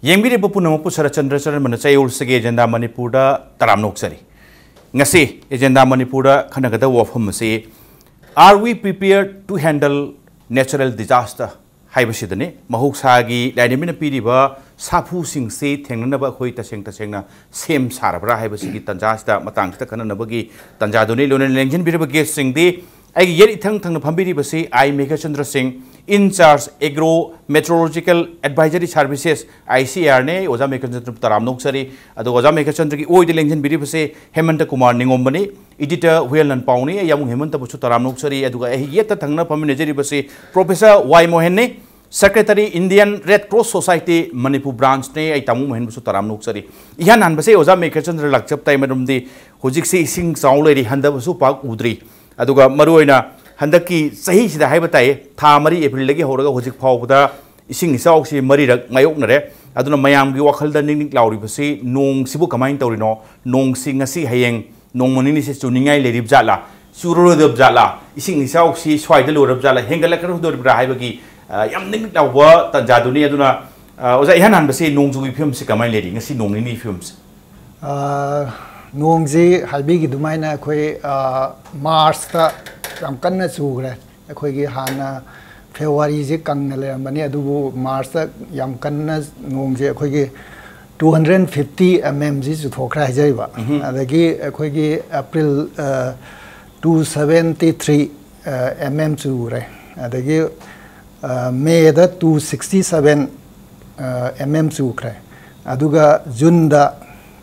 Yengbi Pupunamu Sharachandra Manachayul Sage agenda Manipura Taramnoksari. Ngasi agenda Manipura Kanagata Wafham say, are we prepared to handle natural disaster? Haibashidane, Mahuksagi, Ladimina Pidiba, Sapu Sing say, Tanganaba Hoita Sengna, same Sarabra Haibasi Tanjasta, Matangsta Kanabagi, Tanjadoni, Lunan Langan Bidaba Sing Day. I get it tongue the Pambiri Basi, I MEGHACHANDRA Singh, in charge AGRO Metrological Advisory Services, ICAR, Oza MEGHACHANDRA Taramnoksari, Ado Oza MEGHACHANDRA, O the Langan Bidibase, HEMANTA KUMAR NINGOMBA, editor LANPAO, Young HEMANTA Taramnoksari, Aduga, yet the Tangna Paminajari Basi, Professor MOHEN, Secretary Indian Red Cross Society, Manipur branch, Itamu Henbusu Taramnoksari. Yan Base, Oza MEGHACHANDRA Lakchap time the Hujiksi Singh Sound Lady Handa Supak Udri. Aduga Maruina Handaki Sahi the Habatai, Tamari, April Legi Horaga, Hojik Powda, Sing Sauxi, Marida, Mayoknare, Aduna Mayam, Giwakal, the Ning Lauribasi, Nong Sibukamine Torino, Nong Singasi Hayeng, Nong Moninis to Ningai Lady Bjala, Suru the Bjala, Sing Sauxi, Swai the Lord of Jala, Hengalaka do Brahibagi, Yamning Lawa, Tanjaduni Aduna, was a Hanan Basi, Nong to films, Sikamine Lady, and see Nong in films. Nongzi halbigi dumaina koi Mars ta ramkanna chugre koi gi hana February ji kangnale mani adu Mars ta yamkanna nongzi koi gi 250 mm ji chu thokra jaiba adagi koi gi April 273 mm chugre adagi May da 267 mm chugre aduga June da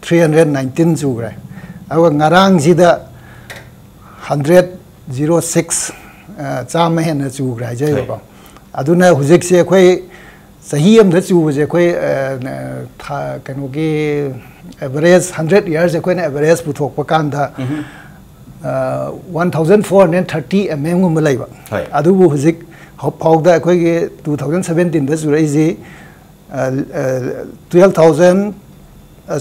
319 chugre awa ngarang jida 106 chama hen chugre jai ba aduna hujik se khoi sahi am da chu je khoi kanu gi average 100 years khoi na average puthok pa kan da 1430 mm ngum lai ba adu bu hujik hop da khoi gi 2017 da chu rai ji 1243 to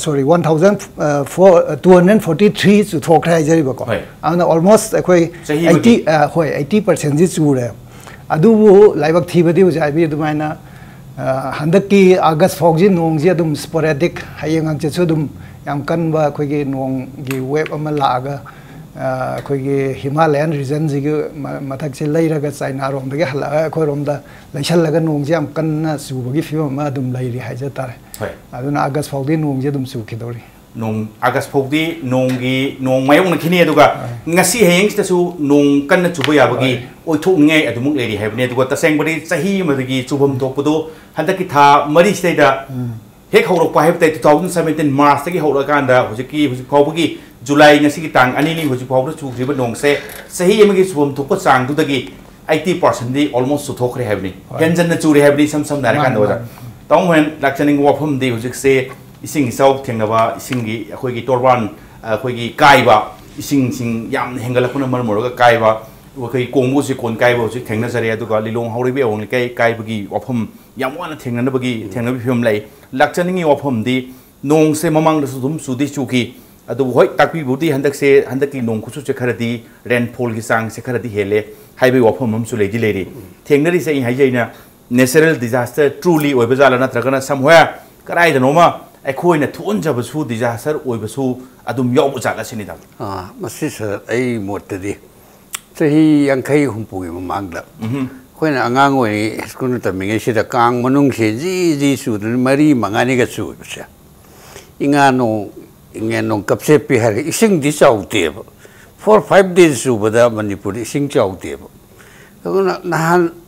talk and almost 80% is true. Adu live activity was I be the mina Handaki August Fogin Nong sporadic Hayang Chesudum Yamkanba Quigi Nong give web Amalaga Quigi Himalayan regions Mataxi later got sign around the Gala Koromda Lashalagan Nongjam Kana Subugi Madum Lady Hajatar. I don't know August Fogdi Nong Jedum Sukidori. Nong August Fogdi, Nongi, Nong my own Kineduga, Nasi Hangs the Su, Nong Kana Chubuyabagi, or Tung at the Moon Lady have net what the Sangbody, Sahi, Madagi, Chubum Topodo, Handakita, Muddy Stada, Heck Holo 2017 Mars, Taki Holaganda, Hojiki, Hojikobugi, July Nasikitang, Anini, Hojipobu to Ribonong say, Sahi Magis Wum to put Sang to the gate, 80% almost to talk rehabni. Hens and the two rehabni some Narakan. Tong when lecturing Wapum, they would say, Sing South Tangava, Singi, Hoigi Torban, Hoigi Kaiba, Sing Yam Hengalapuna Murmura Kaiba, Waki Komusi Kon Kaiba, Tangazaria to Galilong, Horibe, only Kaibagi, Wapum, Yamwana Tanganabagi, Tangabium lay, lecturing Wapum, the Nong Sem among the Sudum Sudichuki, at the white Taki Budi, Handaki, Handaki Nong Kusu Sekaradi, Ren Polgisang, Sekaradi Hele, Highway Wapum Sulady Lady. Tangari saying Hyena. Natural disaster truly Webazalana Tragana somewhere. Karai the Noma, a coin a Tunja was who disaster, Webasu, Adum Yobuzaka Sinidam. My sister, a mortadi. So he young Kai Humpu Mangla. When Angangway is going to make a Kang Manungshi, Zizi Sud, Marie Manganiga Sud. Ingano, Ingano Capsepi had sing this out table. 4 or 5 days over the Manipur sing out table.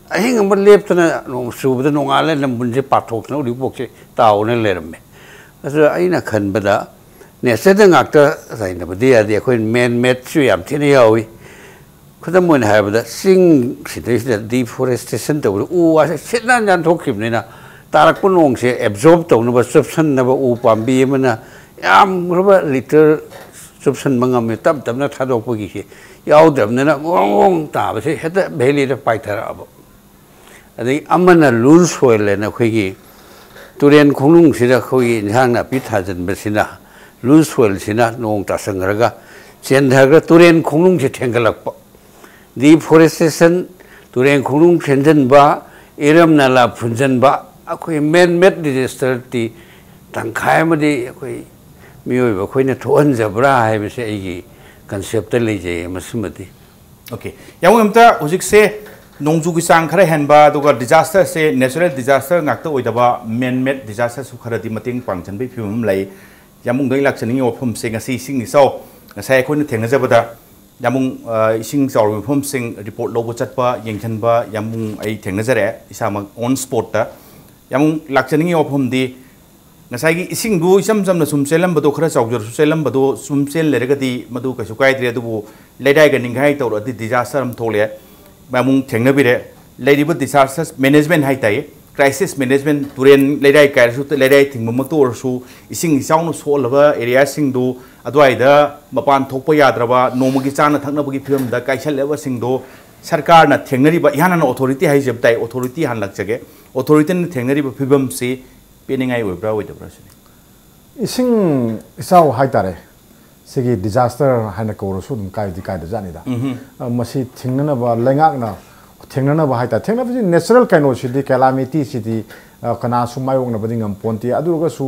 I think I'm left on a soup, the Nong Island and Bunji Patok, no Lipoche, Town and let me. As I can better. Near setting actor, I never did the Queen men met Suyam Tiniawi. Could the moon have the sing situation deforestation? Oh, I sit down and talk him in a Tarakunong, she absorbed on over substance never upon beam and a rubber little substance mangam, tap them not had opogi. Yaw them, then a long time, she had a belly to fight her up. The Amana loose soil and a quiggy. Turian Kunung Sida Koi in Hana Pitas and Messina. Loose soil Sina, no Tasangaraga. Sendaga Turian Kunung Tangalap. Deforestation, Turian Kunung Chendenba, Iram Nala Punzenba, अखोई man made disaster ती तंखाय मदि अखोई मियोय बखोइना थोहन जबरा है बसे एगी concept ले जे मसमति okay यामु हमता हुजिक से नोंजु की सांग खरे हेनबा दुगा डिजास्टर से natural disaster ngakta oidaba man made disaster su khara di mating pangchan bai phim lai yamung dai lakchani ofum se ngasi sing ni so ngasai khoi na thengna jabada yamung ising chaw phum sing report lobo chatpa yengchan ba yamung ai thengna jare isama on spot ta yamung lakchani ofum di ngasai gi ising du isam jam na sum selam bado khara chawjor su selam bado sum sel le ga di madu ka su kai tre du leidai ga ninghai to ro di disaster am thole mamung thengna bire leidib disaster management hai tai crisis management turen leidai kai su leidai thing mum to su ising isau no so laba area sing du adwai da mapan thokpa yadraba nomugi chana thakna bagi film da kai chal leba sing do sarkar na thengnari ba ihana na authority hai jeb tai authority han lak jage authority na thengnari ba phibam si peningai oibra oidabra sini ising isau hai tare sigi disaster haina ko ro su dum kai di kai da jani da masi thingna ba lengak na thengna ba hai ta thengna bi natural kaino si di calamity si di kana su mai wong na ba dingam ponti adu ga su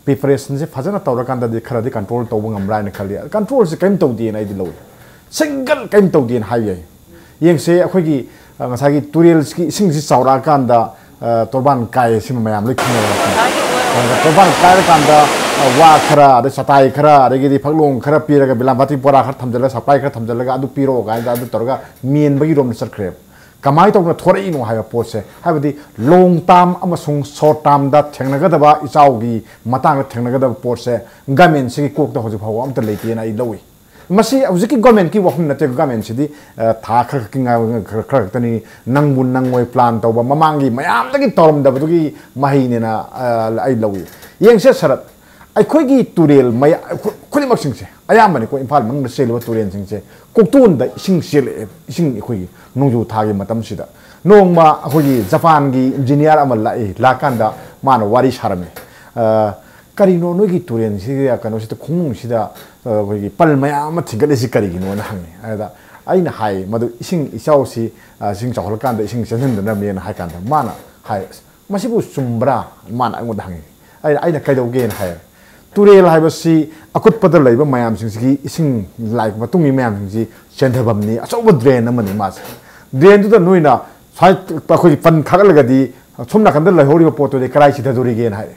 preparation se phajana tawra kan da di khara di control to bang amrai na khali control se kaim to di na di lo single kaim to di hai ye yeng se akhoi gi ngasai gi turel ki sing si saura kan da torban kai si mayam le khina torban kai kan da wa khara da satai khara da gi di phaklong khara pira ga bilam bati pora khar thamjala sapai khar thamjala ga adu piro ga adu torga mien bagi rom sar khrep kamai to na thore ino ha po se ha badi long term amasung short term da thengna ga da ba isau gi matang thengna ga da po se gamen si kok da hoju phaw am ta leiti na I lowi masi awjiki government ki wahum na te government sidi tha khar ki nga khar tani nangbun nangoi plan to ba mamangi mayam da gi torom da bu gi mahi ne na I lowi yeng se sarat ai khoi gi turel mai khoi mak sing se ayam mani ko Imphal mang se lo turen sing se koktun da sing sel sing khoi gi nongju tha gi matam sida nongma khoi gi Japan gi engineer amal la kan da man wari sharame kari no no gi turen si ya kano si to khung si da khoi gi pal mayam thingale si kari gi no na hangi ada aina hai madu ising isau si sing chawhal kan da ising sen da me na hai kan da mana hai masi bu sumbra mana ngod hangi aina kai do gen hai turel hai basi akut padal lai ba mayam sing si ising lai ma tungi mayam sing si chendhabam ni aso drain amani mas drain tu da noina sai ta khoi pan khagal ga di somna kan da lai hori ba poto de karai si da dori gen hai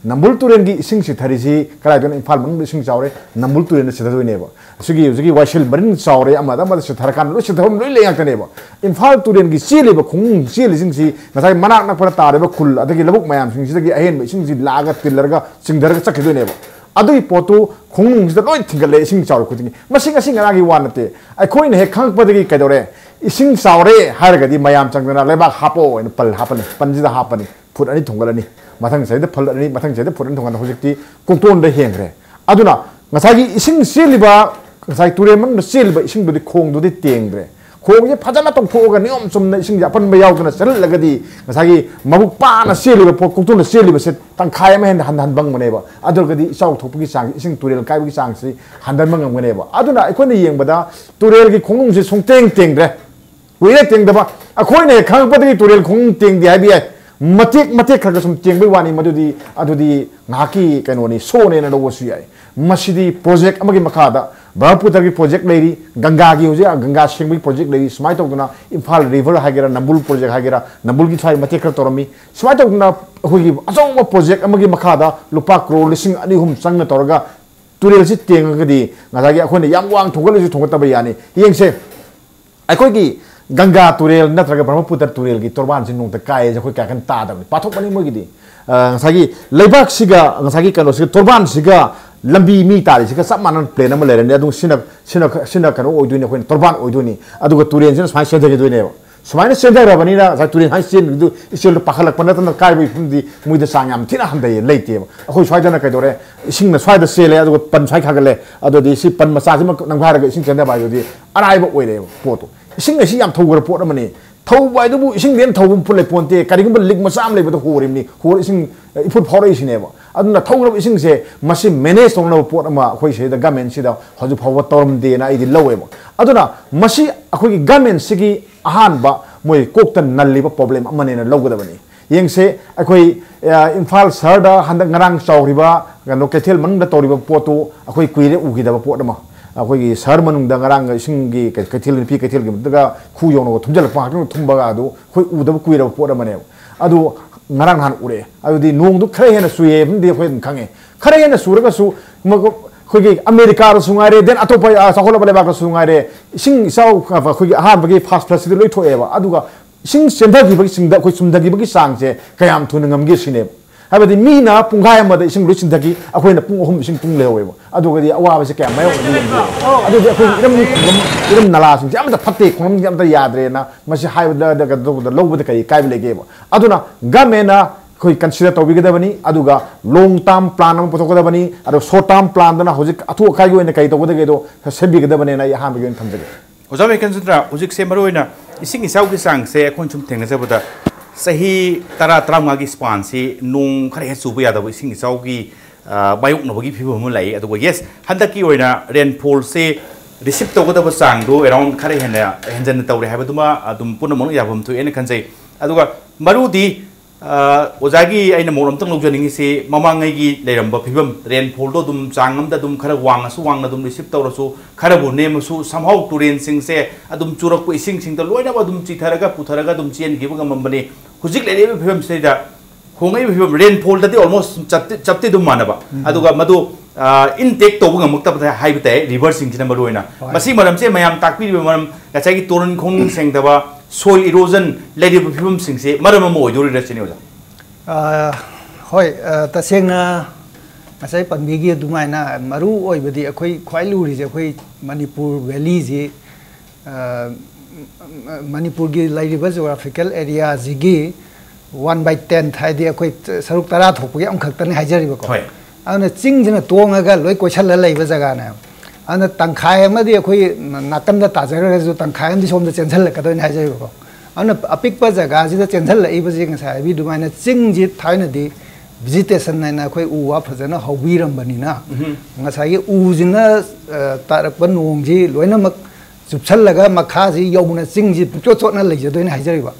nambul turen gi ising si thari si karai don Imphal mang ising chawre nambul turen si da doi ne ba sugi washil marin chawre amada ma si tharakan lo si thom loi le yak ne ba Imphal turen gi si le ba khung si le sing si nasai manak nak para tare ba khul adagi labuk mayam sing si da gi ahen ba ising si laga tilar ga sing dar ga chak doi ne ba adui potu khung si da loi thingale ising chawre khuding masing asing ara gi wan te ai khoi ne he khang pa da gi kai dore ising chawre har ga di mayam changna le ba hapo en pal hapani panji da hapani phut ani thonggalani mathang sai da phal ani mathang sai da phut ani thongan hojikti kokton da hengre aduna ngasagi ising seliba ngasai ture mang da seliba ising do di khong do di tengre khong je phajana tong phoga niom sum na ising japan ba yaw na sel lagadi ngasagi mabuk pa na seliba kokton na seliba se tang khai ma hen han bang mane ba adur gadi isau thopgi sang ising turel kai bi sang si handan mang mane ba aduna ikone yengba turel gi khongung se song tengre wire teng da ba akoi ne khang pa di turel khong teng di hai bi matek khar sum teng bai wani adudi ngaki kaino ni so ne na do su yai masidi project amagi makada Brahmaputra gi project leiri ganga gi hoje ganga singbi project leiri smai to na Imphal river hagera nambul project hagera nambul gi thai matek khar torami smai to na hogi aso project amagi makada lupa crore lising ani hum sang na torga turel si teng ga di ngagi akhone yam wang thogal si thongat ba yani yengse akoi gi ganga turel natraga Brahmaputra turel gi torban sin nong ta kai ja khoi ka kan ta da pathok pani mo gi di ngagi leibak siga ngagi kano siga torban siga lambi mi tari siga sap manan plane ma lere ne adu sina kano oi duini khoi torban oi duini adu ga turel sin smai sedha gi duini ba smai sedha ra bani na sa turel hai sin du isil pakhalak pan ta kai bi fundi muida sangam thina ham dai leite ba khoi swai da na kai dore ising na swai da sele adu pan swai khagale adu di si pan masa si ma nang bhara ga ising chenda ba di arai ba oi re poto ising si yam thogor pot amani thau bai du ising den thau bum pulai ponte karigum lik masam le ba horim ni hor ising ifut phore isine ba aduna thau ising se masi manage tong na pot ama khoi se da government si da hoju phawa torum de na idi lowe ba aduna masi akhoi gi government sigi ahan ba moi koktan nalli ba problem amane na logo da bani yengse akoi Imphal shahar da handak ngarang chawriba no kethel man da toriba potu akoi kuire ugi da pot ma akoi shahar manung da ngarang singi kethel pi kethel gi daga khu yong no thumjal pa ka thumba ga du khoi u da kuira pot ma ne adu ngarang han ure adu di nong du khare hena suye de khoi khange khare hena suraga su khoi America ro sungare den atopa sakola bale ba ka sungare sing sau khoi ha bagi fast plus loi thoe ba aduga sing senda gi bagi sing da khoi sumda gi bagi sang je kayam thun ngam gi sine habadi mina pungai ma da sing lu sing da gi akhoi na pung ohum sing pung lewe ba aduga di awa ba se kayam mayo adu di akhoi iram nala sing jam da phatte khom jam da yadre na masi hai da da lo ba da kai kai lege ba aduna gamena khoi consider to bigada bani aduga long term plan am potoko da bani adu short term plan da na hojik athu kai go ne kai to da ge do sebi gada bani na ya ham ge tham jage oja MEGHACHANDRA hojik se maroina ising isau gi sang se khon chum theng na jabada sahi tara tram gi span si nung khare su bu ya da ising isau gi bayuk no gi phibu mu lai aduga yes handaki oina rainfall se receive to da ba sang do around khare hena henjan tawre habaduma adum punamon ya bam thu ene khanjai aduga marudi ओजागी अइना मोरम तंग लौजनिंग से ममांगै गी लेरंबा फिबम rainfall दो दुम चांगम दा दुम खरा वांगसु वांगना दुम receive तौरसु खरा बु नेमसु समहाउ टुरेन सिंग से अदुम चुरक को इसिंग सिंग द लोइना बा दुम चिथरगा पुथरगा दुम चेन गिब गमबने हुजिक लेले फिबम से दा होंगै फिबम रेनफॉल दति ऑलमोस्ट चपति दुम मानबा अदुगा मदु इनटेक तो गमक्ता बता हाइबते रिवर्सिंग सिना मरोइना मसी मरम से मयाम ताकपि मरम गचागी तोरन खोंग सेंगदबा soil erosion lady film sing se maram mo jori rachini oja hoi tasengna asai panbi gi dumai na maru oi badi akhoi khwai luri je akhoi Manipur valley ji Manipur gi laiba geographical area ji gi 1/10 thai di akhoi saruk tara thokpagi am khaktan haijari ba ko ana ching jina tonga ga loi kochal la laiba jaga na ana tangkhai amadi akhoi nakan da tajara ju tangkhai am di som da chenjal la kadoi haijai ko ana apik pa jaga ji da chenjal la iba ji ngasai bi dumai na ching ji thaina di vegetation na na akhoi u wa phajana hobiram bani na ngasai gi u jina tarak ban nong ji loina mak chupsal laga makha ji yobuna ching ji chot chot na lai jadoi haijai ba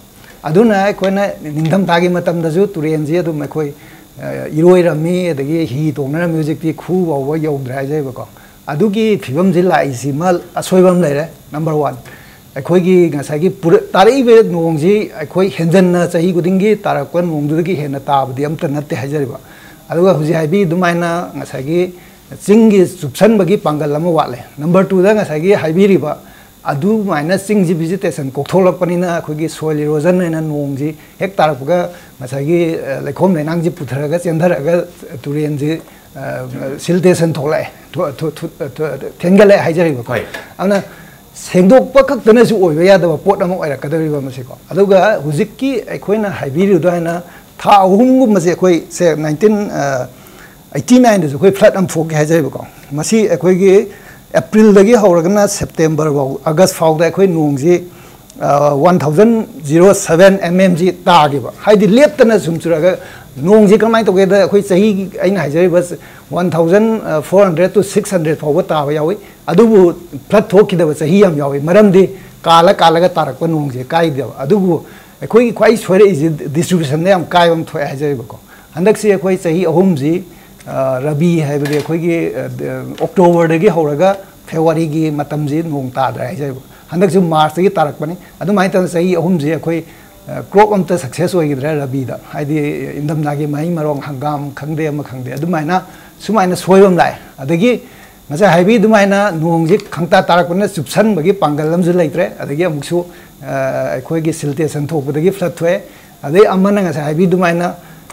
aduna akhoi na ningdam tagi matam da ju turen ji adu akhoi iroi rami adagi hi tongna music ti khu ba wa yodra haijai ba ko adugi phibam jila isi mal asoibam lere number 1 akhoi gi ngasagi tarai be nongji akhoi henjan na chahi gudingi tarakwan nongdu gi hena tabdi amta natte hajariba aduga huji haibi dumaina ngasagi chingi subsan bagi pangal lama wale number 2 da ngasagi haibi riba adu maina chingi vegetation koktholak panina akhoi gi soil erosion na nongji hek tarakga ngasagi lekhom lenang ji putharaga chendaraga turenji siltation tholai tengal haijari ba ana sengdok pa khakna su oi ya da pot am oi rakadari ba mase ko aduga hujikki aikoina haibiri do na tha ahum gum mase koi se 1989 da koi flat am phok haijari ba ko masi akoi gi april dagi hawragna september ba august faw da akoi nongji 1007 mmg ta gi ba haidi leptana sumchuraga nongji kamai to ge da akoi sahi aina haijari ba 1400 to 600 fawa ta ba yawi adubu flat thoki da sahi am yawi maramdi kala kala ga tarak pa nongje kai da adubu akoi khwai soire is distribution ne am kai am thoi haijari ba ko handak si akoi sahi ahum ji rabi haibri akoi gi october dagi horaga february gi matam ji nong ta da haijari ba handak ju march gi tarak pani adu mai tan sahi ahum ji akoi crop am ta success oi gidra rabi da haidi indam na gi mai marong hangam khangde am khangde adu mai na sumaina soibam lai adagi ngasa haibi dumaina nongji khangta tarakna chupsan bagi pangalam ju laitre adagi amuksu akhoi gi siltation thokudagi flat thoe adai amana ngasa haibi dumaina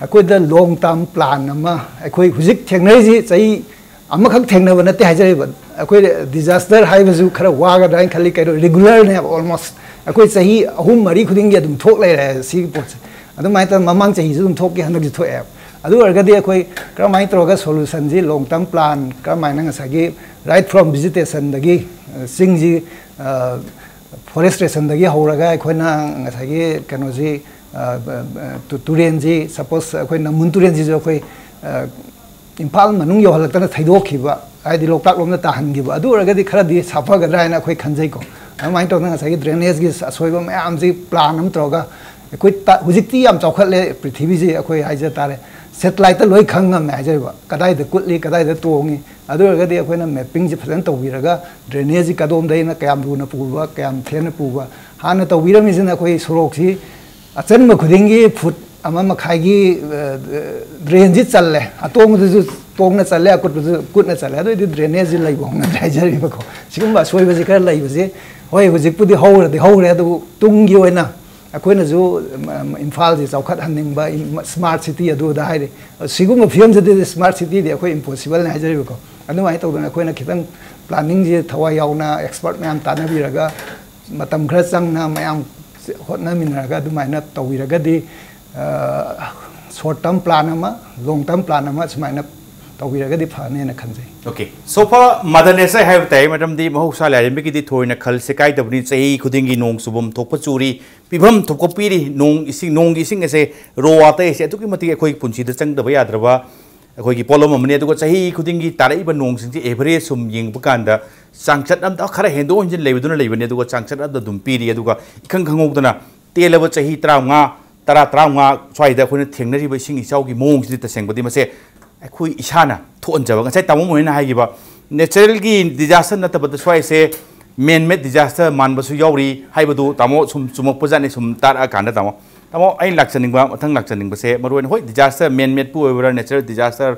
akoi da long term plan ama akhoi hujik thengnai ji chai amakhak thengnaba nate haijai ba akoi disaster haibasu khara waga dain khali kai regular ne almost akoi chahi ahum mari khuding gi adum thok lai ra si pot adumai ta mamang chahi ju dum thok gi hanak ji thoe adu argadi akoi kramai troga solution ji long term plan kramai na ngasagi right from vegetation dagi singji forestation dagi horaga akoi na ngasagi kano ji turen ji suppose akoi na mun turen ji jo akoi Imphal manung yo halakta thaidokhiba aidi loktak lomna tahangiba adu argadi khara di safa gadra na akoi khanjai ko amai to na ngasagi drainage gi asoiba mayam ji plan am troga ꯑꯩꯈꯣꯏ ꯍꯧꯖꯤꯛꯇꯤ ꯌꯥꯝ ꯆꯥꯎꯈꯠꯂꯦ ꯄ꯭ꯔꯤꯊꯤꯕꯤꯁꯤ ꯑꯩꯈꯣꯏ ꯍꯥꯏꯖ ꯇꯥꯔꯦ ꯁꯦꯇꯦꯂꯥꯏꯠꯇ ꯂꯣꯏ ꯈꯪꯉꯝꯃꯦ ꯍꯥꯏꯖꯔꯤꯕ ꯀꯗꯥꯏꯗ ꯀꯨꯠꯂꯤ ꯀꯗꯥꯏꯗ ꯇꯣꯡꯉꯤ ꯑꯗꯨ ꯑꯣꯏꯔꯒꯗꯤ ꯑꯩꯈꯣꯏꯅ ꯃꯦꯞꯄꯤꯡꯁꯤ ꯐꯖꯅ ꯇꯧꯕꯤꯔꯒ ꯗ꯭ꯔꯦꯅꯦꯖꯁꯤ ꯀꯗꯣꯝꯗꯩꯅ ꯀꯌꯥꯝ ꯂꯨꯅ ꯄꯨꯕ ꯀꯌꯥꯝ ꯊꯦꯟꯅ ꯄꯨꯕ ꯍꯥꯟꯅ ꯇꯧꯕꯤꯔꯝꯃꯤꯁꯤꯅ ꯑꯩꯈꯣꯏ ꯁꯣꯔꯣꯛꯁꯤ ꯑꯆꯟꯕ ꯈꯨꯗꯤꯡꯒꯤ ꯐꯨꯠ ꯑꯃ ꯃꯈꯥꯏꯒꯤ ꯗ꯭ꯔꯦꯟꯁꯤ ꯆꯜꯂꯦ ꯑꯇꯣꯡꯕꯗꯁꯨ ꯇꯣꯡꯅ ꯆꯜꯂꯦ ꯑꯀꯨꯠꯄꯗꯁꯨ ꯀꯨꯠꯅ ꯆꯜꯂꯦ ꯑꯗꯨꯑꯣꯏꯗꯤ ꯗ꯭ꯔꯦꯅꯦꯖꯁꯤ ꯂꯩꯕ ꯍꯧꯅꯗ꯭ꯔꯦ ꯍꯥꯏꯖꯔꯤꯕꯀꯣ ꯁꯤꯒꯨꯝꯕ ꯑꯁꯣꯏꯕꯁꯤ ꯈꯔ ꯂꯩꯕꯁꯤ ꯍꯣꯏ ꯍꯧꯖꯤꯛꯄꯨꯗꯤ ꯍꯧꯔꯗꯤ ꯍꯧꯔꯦ ꯑꯗꯨꯕꯨ ꯇꯨꯡꯒꯤ ꯑꯣꯏꯅ ꯑꯩꯈꯣꯏꯅꯁꯨ ꯏꯝꯐꯥꯜꯁꯤ ꯆꯥꯎꯈꯠꯍꯟꯅꯤꯡꯕ ꯁ꯭ꯃꯥꯔꯠ ꯁꯤꯇꯤ ꯑꯗꯨꯗ ꯍꯥꯏꯔꯤ ꯁꯤꯒꯨꯝꯕ ꯐꯤꯕꯝꯁꯤꯗꯤ ꯁ꯭ꯃꯥꯔꯠ ꯁꯤꯇꯤꯗꯤ ꯑꯩꯈꯣꯏ ꯏꯝꯄꯣꯁꯤꯕꯜꯅꯤ ꯍꯥꯏꯖꯔꯤꯕꯀꯣ ꯑꯗꯨꯃꯥꯏꯅ ꯇꯧꯗꯅ ꯑꯩꯈꯣꯏꯅ ꯈꯤꯇꯪ ꯄ꯭ꯂꯥꯅꯤꯡꯁꯤ ꯊꯋꯥꯏ ꯌꯥꯎꯅ ꯑꯦꯛꯁꯄꯔꯠ ꯃꯌꯥꯝ ꯇꯥꯟꯅꯕꯤꯔꯒ ꯃꯇꯝ ꯈꯔ ꯆꯪꯅ ꯃꯌꯥꯝ ꯍꯣꯠꯅꯃꯤꯟꯅꯔꯒ ꯑꯗꯨꯃꯥꯏꯅ ꯇꯧꯕꯤꯔꯒꯗꯤ ꯁꯣꯔꯠ ꯇꯔꯝ ꯄ꯭ꯂꯥꯟ ꯑꯃ ꯂꯣꯡ ꯇꯔꯝ ꯄ꯭ꯂꯥꯟ ꯑꯃ ꯁꯨꯃꯥꯏꯅ ꯇꯧꯕꯤꯔꯒꯗꯤ ꯐꯅꯦꯅ ꯈꯟꯖꯩ ओके सोफा मदनेसा है बताइए मैडम दी महौसा लाइम की थोड़ना खल से काई दबनी चाही खुदिंगी नोंग सुबम थोप चूरी पिभम थोप पीरी नोंग इसिंग ऐसे रो आते ऐसे अतुकी मति अखोई पुंसी द चंग दबा याद्रबा अखोई की पोलम अमने अदुगा चाही खुदिंगी ताराइबा नोंग सिंग एवरेज सुम यिंगबा कांदा चांगचत अम दा खरा हेंदो इंजन लेबदुना लेबने अदुगा चांगचत अद दुम पीरी अदुगा इखंग खंगौदना तेलबा चाही 35 स्वाइदा अखोइना थेंगनरिबा इसिंग इचाउगी मोंग सिदि तसेंगबदि मसे अखोई इसाना थोनजबा गसाई तामो मोइना हाइगिबा नेचुरल की डिजास्टर नतबद स्वाइ से मेन मेड डिजास्टर मानबसु याउरी हाइबदु तामो सुम सुमक पजानि सुम तारा कांदा तामो आई लाक्चनिंगबा मथंग लाक्चनिंगबसे मरोइन होय डिजास्टर मेन मेड पु ओइबरा नेचुरल डिजास्टर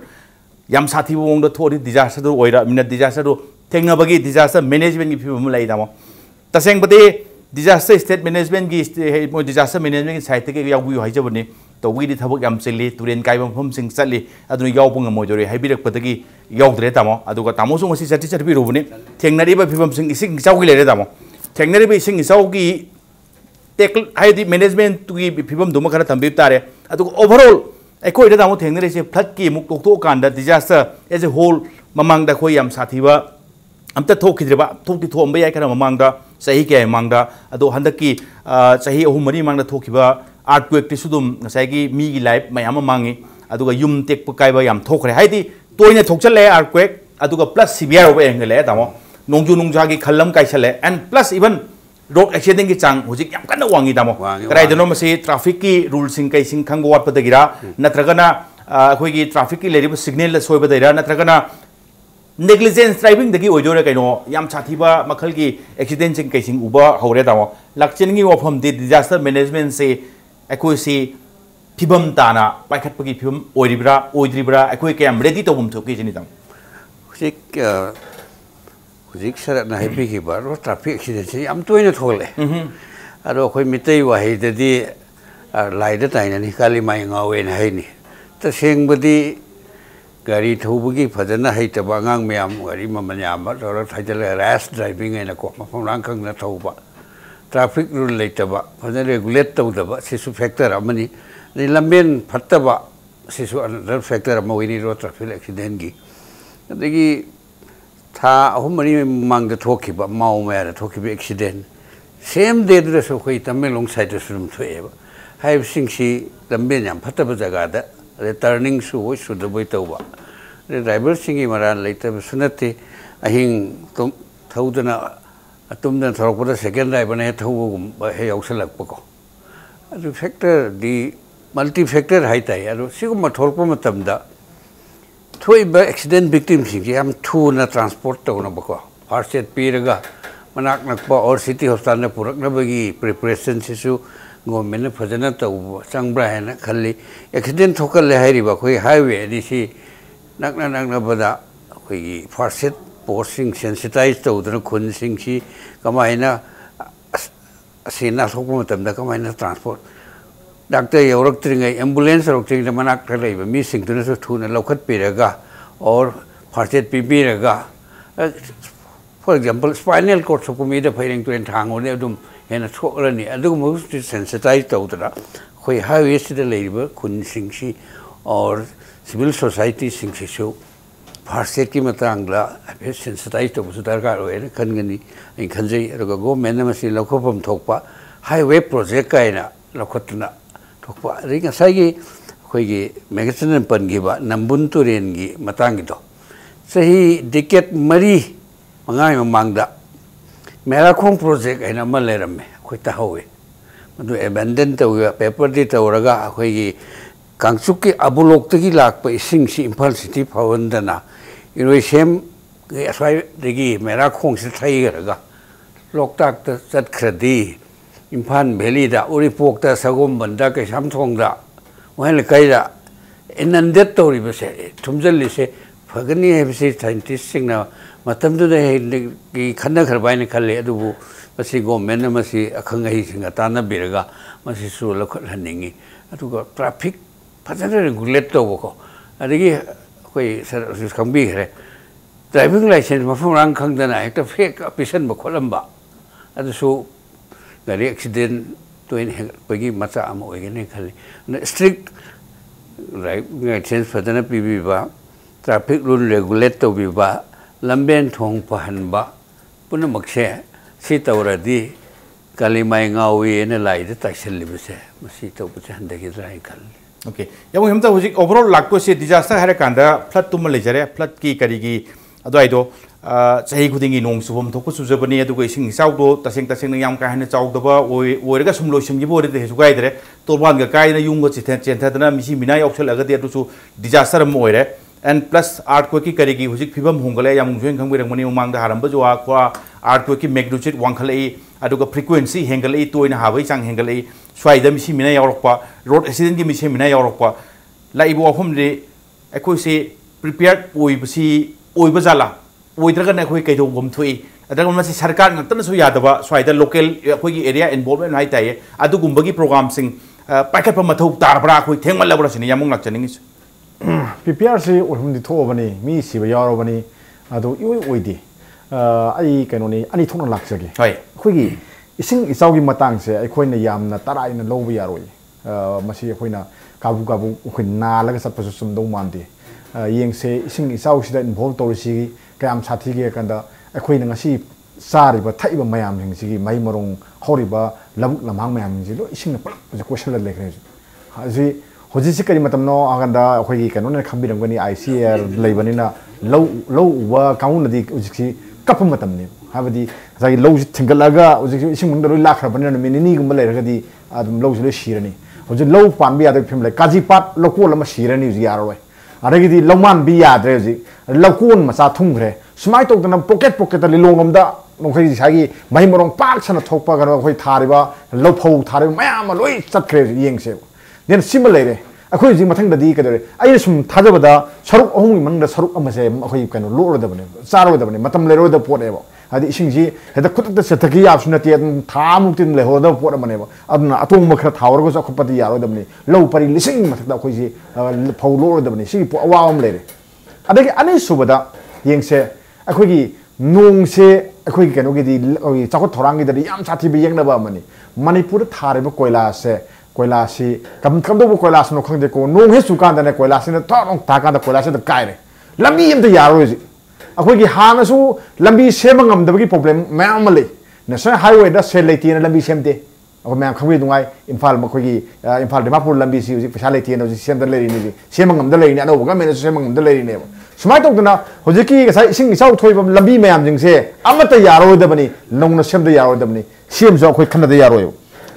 याम साथी वोंग द थोरि डिजास्टर दु ओइरा मिना डिजास्टर दु थेंगनबगी डिजास्टर मैनेजमेंट की फिबम लाई तामो तसेंगबदे डिजास्टर स्टेट मैनेजमेंट की डिजास्टर मैनेजमेंट की साइट के याउबु हाइजबनी तौगी थबक याम चिल्ली तुरेन कायब मफमसिंग चली अदुन याउब ngमोइदोरे हाइबिरकपदगी याउद्रे तामो अदुगा तामो सो ngसी चटी चटी बिरुबनी थेंगनरिबा फिबमसिंग इसिंग इचाउगी लेरे तामो थेंगनरिबा इसिंग इचाउगी टेकल हाइदि मैनेजमेंट तुगी फिबम दुम खरा थंबि तारे अदुगा ओवरऑल अखोइदा तामो थेंगनरिसे फ्लड की मुक तोक्तो कांदा डिजास्टर एज ए होल ममांगदा खोइ याम साथीबा अमता थोखिद्रेबा थोक्ति थोंबा याय खरा ममांगदा सही के ममांगदा अदो हंदकी सही अहु मरी मांगदा थोखिबा आर्टक्वेक तिसुदुम ngसाइगी मीगी लाइफ मयाम मांगी अदुगा युम टेक कायबा याम थोखरे हाइदि तोइने थोकचले आर्टक्वेक अदुगा प्लस सीवियर ओबे एंगले तामो नोंजु नोंजागी खल्लम काइसले and plus even road accident की चांग हुजिक याम कन्ना वांगी तामो कराइदनो मसे ट्रैफिक की रूल सिंग काइसिंग खंगो वाटपदगिरा नत्रगना अखोइगी ट्रैफिक की लेरिबा सिग्नल सोइबदैरा नत्रगना नेग्लिजेंस ड्राइविंग दगी ओइदोरे कइनो याम साथीबा मखल की एक्सीडेंट सिंग काइसिंग उबा हौरे तामो लक्चनगी वफम दि डिजास्टर मैनेजमेंट से अखोइसी फिबम ताना पाइखटपगी फिबम ओइरिब्रा ओइद्रिब्रा अखोइ कयम रेडी तौबम थोकि जिनि ताम हुजिक सरना हाइबिगिबा रो ट्रैफिक एक्सीडेंट से याम तोइना थोले अरो अखोइ मितै वाहिददि लाइदा ताइनानि काली माइ ngawen हाइनि तसेंबदि गाड़ी थौबगी फजना हैतबा अंगांग मयाम गाड़ी ममन्याम रो थाइदल रैश ड्राइविंग हैना को मफम रांखंगना थौबा ट्रैफिक रूल लेतबा फजना रेगुलेट तौदबा सिसु फैक्टर अमनि नि लंबेन फत्तबा सिसु अनदर फैक्टर अम वइनि रो ट्रैफिक एक्सीडेंट गी अदगी था अहुमनि मांगद थोखिबा माउ मेरा थोखिबा एक्सीडेंट सेम डे दुसो खोइ तमेलोंग साइड सुरुम थोएबा हाइब सिंगसी लंबेन याम फत्तबा जगादा टर्निंग सु वो सुदबई तौबा ड्राइवर सिंगी मरान लेतब सुनते अहिंग तुम थौदना तुमदन थरकपदा सेकेंड ड्राइवर ने थौगुम हे यौसलकपको अदु फैक्टर दी मल्टी फैक्टर हाइताय अदु सिगुम थोरप मतमदा थोइबा एक्सीडेंट विक्टिम सिंगी हम थुना ट्रांसपोर्ट तौनबको फर्स्ट एड पीरगा मनाक नकपा और सिटी हॉस्पिटल ने पुरकनबगी प्रिपरेशन सिसु गवर्नमेंट ने फजना तब चंब्रा है ना खली एक्सीडेंट थोकल हाइरिबा कोई हाईवे दिसी नकना बदा कोई फर्स्ट पोस्टिंग सेंसिटाइज तौदना खुन सिंगसी कमाइना असेना थोकम मतमदा कमाइना ट्रांसपोर्ट डॉक्टर यौरक्त्रिंगै एम्बुलेंस रक्त्रिंग मनाक लेबा मी सिंगतुनसु थुना लौखत पिरगा और फर्स्ट एड पिबिरगा फॉर एग्जांपल स्पाइनल कॉर्ड सकुमीदा फैरिंग टू थांगोने अदुम हेना थोरनी अदुगुम सेंसिटाइज तौदरा खोइ हाईवे सिदा लेरिबा खुन सिंगसी और सिविल सोसाइटी सिंगसिसु फर्स्ट एड की मतंगला अफे सेंसिटाइज तौबसु दरकार होय खनगनी इ खनजै अदुगा गवर्नमेंट मसि लौखपम थोकपा हाईवे प्रोजेक्ट काइना लौखतना थोकपा रिंग साइगी खोइगी मेगाचन पनगिबा नंबुन तुरेनगी मतंगिदो सही डिकेट मरी मंगाय ममांगदा मेराखोंग प्रोजेक्ट है ना मलेरम में कोई ताहुए ꯑꯗꯨ ꯑꯦꯕꯦꯟꯗꯟ ꯇꯧꯕ ꯄꯦꯄꯔꯗꯤ ꯇꯧꯔꯒ ꯑꯩꯈꯣꯏꯒꯤ ꯀꯥꯡꯆꯨꯞꯀꯤ ꯑꯕꯨꯂꯣꯛꯇꯒꯤ ꯂꯥꯛꯄ ꯏꯁꯤꯡꯁꯤ ꯏꯝꯐꯥꯜ ꯁꯤꯇꯤ ꯐꯥꯎꯍꯟꯗꯅ ꯏꯔꯣꯏꯁꯦꯝ ꯑꯁ꯭ꯋꯥꯏꯗꯒꯤ ꯃꯦꯔꯥꯈꯣꯡꯁꯤꯗ ꯊꯩꯈ꯭ꯔꯒ ꯂꯣꯛꯇꯥꯛꯇ ꯆꯠꯈ꯭ꯔꯗꯤ इम्फाल भेलीदा उरीपोक्ता सगोमबंदा कैसामथोंगदा मोहेन लैकाइदा इनंडेट तौरीबसे थुमजलिसे फगनी हैबसे साइंटिस्ट सिंगना मतमदुदा हे खन्नखरबाइने खल्ले अदुबु मसी गवर्नमेंट मसी अखंगहि सिंगा ताना बिरगा मसी सु लखलहनिंगी अदुगा ट्रैफिक फजन रेगुलेट तौबको अदगी कोई खंबी खरे ड्राइविंग लाइसेंस मफम रांग खंगदना हेक्टा फेक पिसन बखोलंबा अदुसु गाड़ी एक्सीडेंट तो इनकी मचा होगने खाली स्ट्रिक्ट लाइसेंस फजन पीबीबा ट्रैफिक रूल रेगुलेट तौबीबा लंबेन थोंग पहनबा पुनमक्से सी तौरदी कालीमाई गावीन लाइद ताइसलिबसे मसी तौबसे हंदगिद्रा खल ओके याबो हेमता हुजिक ओवरऑल लाक्तो से डिजास्टर हारे कांदा फ्लड तुम लेजरे फ्लड की करीगी अदवाइदो चाही खुदिंगी नोंग सुबम थोको सुजबनी अदुगो इसिंग इसाउदो तसेंग तसेंग याम का हने चाउदबा ओइरगा सुम लोइसिंग जिबो रे हेसु गाइदरे तोरबान गा काइना युंगो चिथे चेंथदना मिसी मिना यौसल अगदे अदुसु डिजास्टर म ओइरे एंड प्लस आर्थक्वेक की करीगी हुजिक फिबम होंगले याम जुइन खंगबिरंगमनी उमांग दा हारंब जोआ क्वा आर्थक्वेक की मैग्नीट्यूड वांखलई अदुगा फ्रीक्वेंसी हेंगलई तोइना हाबै चांग हेंगलई स्वाइदा मिसी मिना यौरकपा रोड एक्सीडेंट की मिसी मिना यौरकपा लाइबो अफम रे अखोइसे प्रिपेयर्ड ओइबसी ओइबा जाला ओइद्रगन अखोइ कैदोगम थुई अदगम मसी सरकार नतनसु यादबा स्वाइदा लोकल अखोइगी एरिया इन्वॉल्वमेंट हाइ ताये अदुगुंबगी प्रोग्राम सिंग पाइखटपा मथौ तारबरा अखोइ थेंगमलबरा सिनि यामुंग लाचनिंगिस PPR से उहमदि थोबनी मी सिबा यावरबनी अदु इoi ओइदि आई कैनोनी अनि थोना लाक्सगे होय अखोइगी इसिंग इसाउगी मतंग से अखोइना यामना तराइना लौबा यारोय मसी अखोइना काबु काबु अखोइ नालगा सत्पसु सुमदौ मानदे येंगसे इसिंग इसाउसिदा इन्वॉल्व तौरसिगी कयाम साथीगे कंदा अखोइना ngasi सारिबा थाइबा मयामसिंगी मै मरोंग हौरिबा लमुक लमांग मयामसिंगी लो इसिंग पलक क्वेश्चन लेखरे हजि होजिसि करी मतमनो आगंदा अखोइगी कनोने खंबिरंगनी ICAR लेबनिना लौ उबा काउनदि उजिसि कप मतमने हाबदि जाय लौ थिंगलगा उजिसि इसिंग मंगदरो लाखरबनिना मिनिनी गुम लेरगदि आदम लौ जुले शिरनी होजि लौ पानबि यादक फिम ले काजी पाट लोकोल म शिरनी उजि यारोय अदगिदि लौमान बि याद्रे उजि लौकोन मचा थुंग्रे सुमाय तौदना पॉकेट पॉकेट लिलोंगमदा नोखै सागी महि मरोंग पाक सन थोकपा गनो अखोइ थारिबा लौफौ थारिबा मयाम लोइ चतख्रे येंगसे देन सिमल लेरे अखोइ जि मथंगदि कदरे आइ सुम थाजबदा सरुक अहुमि मनदा सरुक अमसे अखोइ कनो लोरदबने चारोदबने मतम लेरोद पोरेबो हादि इसिंगजि हेदा खुतत सेथकी याबसुनति थामुक्तिन लेहोद पोरमनेबो अदना अतोंग मखरा थावरगो अखपति यारोदबने लौ परि लिसिंग मथदा अखोइ जि फौ लोरदबने सि अवाम लेरे अदगी अनि सुबदा येंगसे अखोइगी नोंगसे अखोइगी कनोगिदि चाखत थोरांगिदि याम साथि बियंगनबा मनि मणिपुर थारेबो कोइलासे कोइलासी कमदो कोइलास नो खंदे को नोंग हे सुकांदने कोइलासिन थोंग ताकांदा कोइलासे द काइरे लंबी एमते यारोजि अखोइगी हानसु लंबी सेमंगमदबगी प्रॉब्लम मयाम ले नेशनल हाईवे दा से लेतिन लंबी सेमते अखो मयाम खंबि दुंगाई इम्फाल मखोइगी इम्फाल दिमापुर लंबी सी पैसा लेतिन होजि सेमदा लेरिनि सेमंगमदा लेरिनि अनो गवर्नमेंट सेमंगमदा लेरिनि सुमाय तौदना होजिकी गसाई इसिंग इसाउ थोइबम लंबी मयाम जिंगसे अमता यारोदबनी नौना सेमदा यारोदबनी सेमजो अखोइ खनदा यारोयो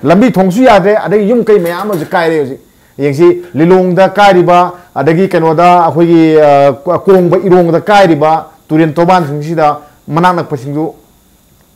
लंबी थोंगसु यादे अदगी युम कई मयाम होजि काइरे होजि येंगसि लिलोंगदा काइरिबा अदगी कनोदा अखोइगी कोंगबा इरोंगदा काइरिबा तुरेन तोबान सिंगसिदा मनानक पसिंगु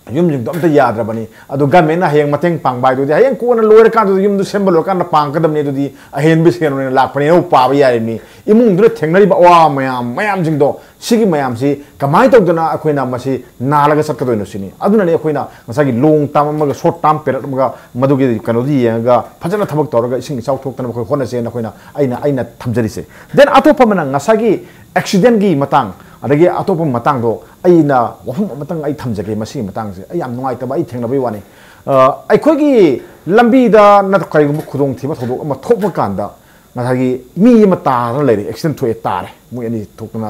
युम जिंग अमता याद्रबनी अदु गवर्नमेंट ना हेंग मतेंग पांगबाय दुदि हेंग कोना लोयर कान दुदि युम दु सेंबल कान पांगकदमने दुदि अहेन बि सेनोने लाखपने नो पाबा यारिनि इमुंग दुरे थेंगनरिबा वा मयाम जिंगदो सिगी मयाम सि कमाय तौदना अखोइना मसि नालगा सकदोइनो सिनि अदुनानि अखोइना मसागी लोंग टाम अमगा शॉर्ट टाइम पेरियड अमगा मदुगी कनोदि येंगा फजना थबक तौरगा इसिंग इसाउ थोक्तना अखोइ होनसे अखोइना आइना थमजरिसे देन अतोपमना ngасagi एक्सीडेंट की मतंग अदगी अतोप मतंग दो आइना वफम मतंग आई थमजगे मसी मतंग से आई याम नुंगाइतबा आई थेंगनबई वानी अखोइगी लंबीदा नत करिगुम खुदोंग थिबा थोदोक अमा थोपा कांदा ngасagi मी अमा तार लेरे एक्सीडेंट थोए तारे मुय अनि थोकना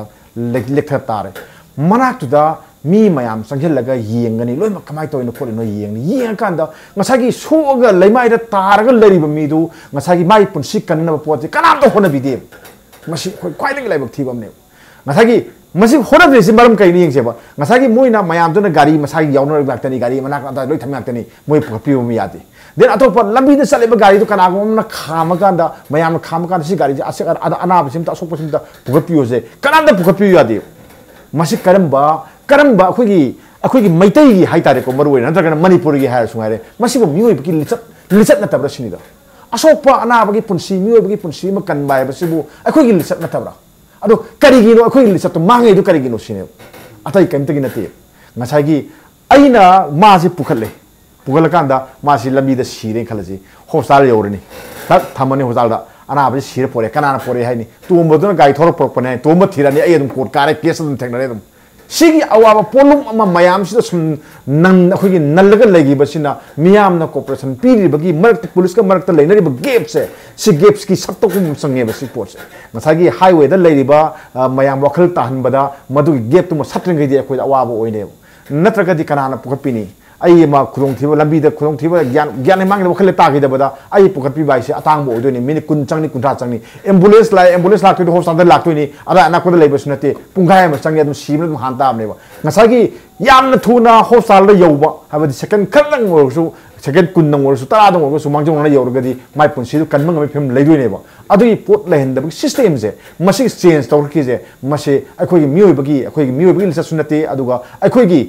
लेक्थर तारे मनाक्तुदा मी मयाम संगेलगा येंगनी लोइमा कमाय तोइनो खोलिनो येंगनी येंगाकांदा ngасagi सोगा लेमाइदा तारगा लेरिबा मीदु ngасagi माइ पुनसि कन्नबा पोते कनामतो होनबिदे मसी ख्वाइदगी लाइबक थिबमने ngасagi मसी होनद्रेसि मरम कइनि येंगसेबा ngасagi मोइना मयाम दुना गाड़ी मसागी याउनर बाक्तनी गाड़ी मनाक अदा लोइ थम्याक्तनी मोइ पिउ मी यादे देन अतोप लंबी चले गाड़ी तो कनागोम खामकान मैम खामकान गाड़ी अनाब से असोप पुगपियोजे कनाम पुगपियो यादे करम अखोगी मैतई हाइतारेको मरुवे नत्रगन मणिपुर की हायर सुंगारे मसिबो मियोइबकी लिचत नतबरा सिनिदा असोप अनाबगी पुंसी मियोइबगी पुंसी म कनबाय बसिबो अखोगी लिचत नतबरा अदो करिगिनो अखोगी लिचत तो मांगे दो करिगिनो सिने अतई कमतगी नते ngसागी अइना मासे पुखले पुगलकांदा मासे लंबीदा सिरे खलजी हॉस्पिटल योरनी तक थमने हॉस्पिटल दा अनाबे सिरे पोरे कनाना पोरे हाइनी तुमबदुना गाई थोर पोरपने तुम थिरानी अय दुम कोर्ट कारे केस दुम थेंगनारे दुम सिगी अवाबा पोलुम अमा मयाम सिदा सुम नंग अखोगी नल्लगा लेगी बसिना मियाम ना कोऑपरेशन पीरिबगी मरक पुलिस का मरक लेनरिबा गेप से सि गेप्स की सबतो कुम संगे बसि पोर्ट से ngसागी हाईवे दा लेरिबा मयाम वखल ताहनबदा मदुगी गेप तुम सत्रंगै दि अखोई अवाबा ओइने नत्रगदी कनाना पुखपिनी आई मा खुदोंथिबा लंबीदा खुदोंथिबा ज्ञान मांगले वखले तागिदबदा आई पुखपि बाइसे अतांगबो ओइदोनि मिनि कुन चंगनि कुंथा चंगनि एम्बुलेंस लाक्तोनि हॉस्पिटल लाक्तोनि अदा अनाकोदा लेबस नते पुंगाय म चंगे दम सिमन दम हांताबनेबा ngसागी यामना थुना हॉस्पिटल यौबा हाबदि सेकंड खरदंग ओरसु सेकंड कुन नंग ओरसु तरा दंग ओरसु मांगजोंना यौरगदि माइ पुंसिदु कनमंग मे फिल्म लेदोइनेबा अदुगी पोट लेहनदब सिस्टम से मसी चेंज तौरकीजे मसे अखोगी मियोबगी लिससुनते अदुगा अखोगी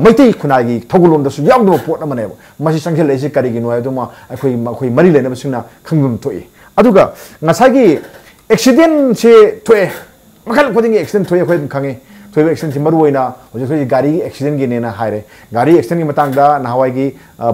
मैतै खुनागी थगुलोंदसु यावदो पोट अमनेबा मसी संखे लेसे करिगिनो अदुमा अखोई मरि लेनबसिना खंगम थोई अदुगा ngसागी एक्सीडेंट से थोए मखल खोदिंग एक्सीडेंट थोए अखोई खंगे थोए एक्सीडेंट मरुइना होजे गाड़ी एक्सीडेंट गिनेना हाइरे गाड़ी एक्सीडेंट की मतंगदा नाहवागी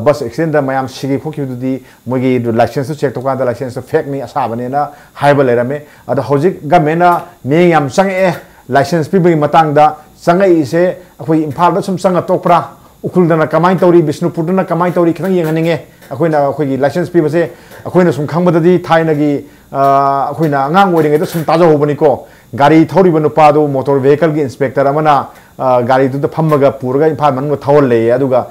बस एक्सीडेंट मयाम सिगी फोकिदुदी मोगी लाइसेंस चेक तोकादा लाइसेंस फेक नि असाबनेना हाइबा लेरमे अद होजे गमेना मे याम संगे लाइसेंस पिबगी मतंगदा संगे इसे अखोई इम्फाल दा सुम संग तोकप्रा उखुलदना कमाई तौरी बिष्णुपुरदना कमाई तौरी खितंग येंगनिंगे अखोइना अखोई लाइसेंस पिबसे अखोइना सुम खंगबददी थाइनगी अखोइना अंगांग ओइरिंगे द सुम ताजो होबनिको गाड़ी थौरिबा नुपादो मोटर व्हीकल की इंस्पेक्टर अमना गाड़ी दुद फम्मगा पुरगा इम्फाल मनगो थौल ले अदुगा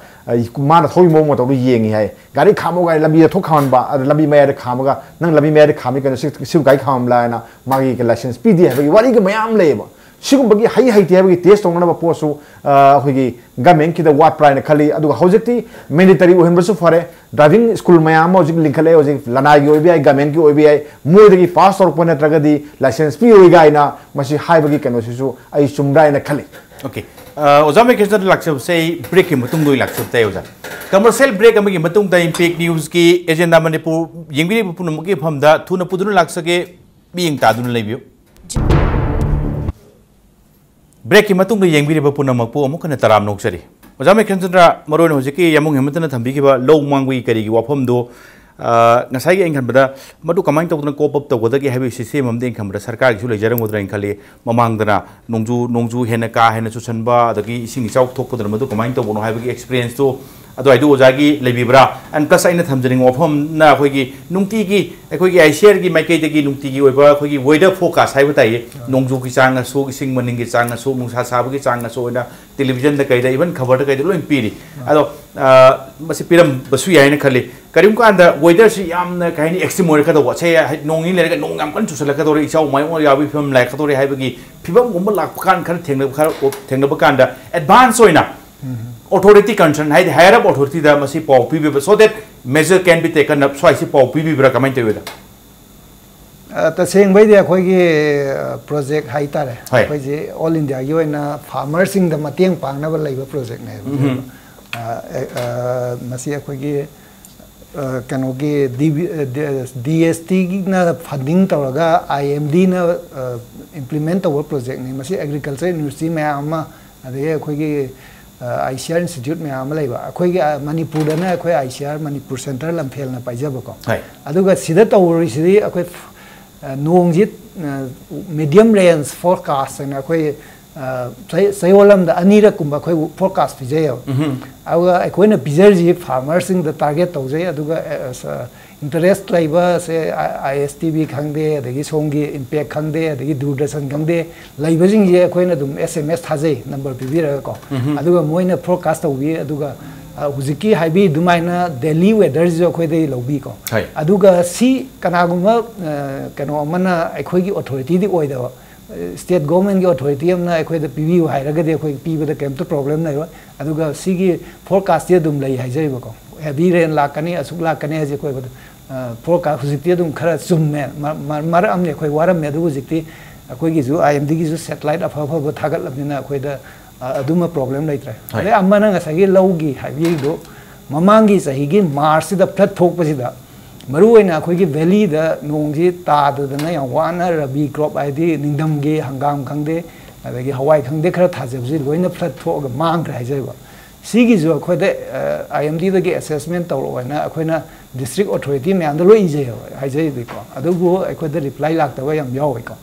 माना थौइ मो मोटर येंगी हाय गाड़ी खामो गाड़ी लंबी थो खामनबा लंबी मयाद खामगा नंग लंबी मयाद खामी कन सिउ गाई खामलाना मागी के लाइसेंस पीदी है वारी के मयाम लेबा सिगुंबगी हाई हाई तेबगी टेस्ट तोंगना पोसु अखोगी गवर्नमेंट की द वाट प्राइन खली अदुगा हौजिकती मैंडेटरी ओहनबसु फरे ड्राइविंग स्कूल मयाम हौजिक लिंखले हौजिक लनागी ओबीआई गवर्नमेंट की ओबीआई मोइदगी पास तौरप नत्रगदी लाइसेंस पी ओइगाइना मसी हाइबगी कनोसिसु आई चुमराइना खली ओके ओजा मेघेचंद्र लाक्सब से ब्रेक की मतुंग दोइ लाक्सब ते ओजा कमर्शियल ब्रेक अमगी मतुंग दा इम्पैक्ट न्यूज की एजेंडा मणिपुर यंगबिरि पुनमगी फमदा थुना पुदुन लाक्सगे बिंग तादुन लेबियो ब्रेक की मतुंग दा यंगबिरि पुनमकपु अमुकन तराम नोक्सरी ओजा मेघेचंद्र मरोन होजिकी यमुंग हेमंतन थंबिगिबा लो मांगवी करिगी वाफमदो ngसाई एंग खनबदा मदु कमाइन तौदन कोप अप तौगदगी हाबि सिस्टम अमदे एंग खनबदा सरकार गिसु लेजरंगोद्रा एंग खले ममांगदना नोंजु हेना का हेना सुसनबा दगी इसिंग इचाउ थोकपदन मदु कमाइन तौबनो हाबि एक्सपीरियंस तो अदो आइदु ओजागी लेबिब्रा एंड प्लस आइना थमजरिंग वाफम ना अखोगी नुंगतीगी अखोगी आईसीआर की माइकेदगी नुंगतीगी ओइबा अखोगी वेदर फोरकास्ट हाइबा ताई नोंजु की चांग सो इसिंग मनिंग की चांग सो मुसा साबगी चांग सो ओइना टेलीविजन द कइदा इवन खबर द कइदा लोइन पीरी अदो मसी पिरम बसु याइना खले करिम कांदा वेदर से यामना काइनी एक्सट्रीम ओइर कदो से नोंगी लेरगा नोंग याम कन सुसला कदो इचाउ माइ ओ याबि फिल्म लाइक कदो हाइबगी फिबम गुम लाक कान खन थेंगनब कांदा advance ओइना authority concern higher up authority da masi paw pibi so that measure can be taken up so I see paw pibi bra kamai te weda ta seng bai de khoi gi project hai ta re khoi ji all india yo na farmers sing da mateng pang na ba lai ba project ne masi khoi gi kano gi DST na funding tawraga IMD na implement taw project ne masi agriculture university me ama ade khoi gi ICAR Institute में आम लेबा अखोई मणिपुर दना अखोई ICAR Manipur centre लम्फेल ना पाइजाबको अदुगा सिदा तौरिसिदि अखोई नोंगजि medium range forecast ना अखोई सयोलम द अनीरा कुंबा अखोई फोरकास्ट पिजायो अगुगा अखोई ना पिजरजि फार्मर्स इन द टारगेट तौजै अदुगा इंटरेस्ट लाइबा से ISTB खंगदे अदगी सोंगी इम्पैक्ट खंगदे अदगी दूरदर्शन खंगदे लाइबजिंग जे अखोइना दुम SMS थाजै नंबर पिबिरको अदुगा मोइना फोरकास्ट तौबि अदुगा हुजिकी हाइबि दुमाइना दिल्ली वेदर जो अखोइदे लौबि को अदुगा सी कनागुमा कनो अमना अखोइगी अथॉरिटी दि ओइदा स्टेट गवर्नमेंट की अथॉरिटी अमना अखोइदा पिबिउ हाइरगदे अखोइ पिबदा केमतो प्रॉब्लम नै अदुगा सीगी फोरकास्ट दे दुम लै हाइजैबको heavy rain lakani asuk lakani je koi forecast hujikti adum khara chumme mar amne koi waram me du hujikti koi gi ju IMD gi ju satellite afa fa thagat labnina koi da aduma problem lai tra ale amana nga sagi logi heavy do mamangi sahi gi March da flood thok pasida maru oina koi gi valley da nongji ta da na yang wana rabi crop id ningdam ge hangam khangde adagi hawai khangde khara thajabji loina flood thok ga mang ra jaiba sigi jo khoi da IMD da ge assessment tawlo na khoi na district authority me andalo ije haijai de ko adugo khoi da reply lak ta yam yaw ko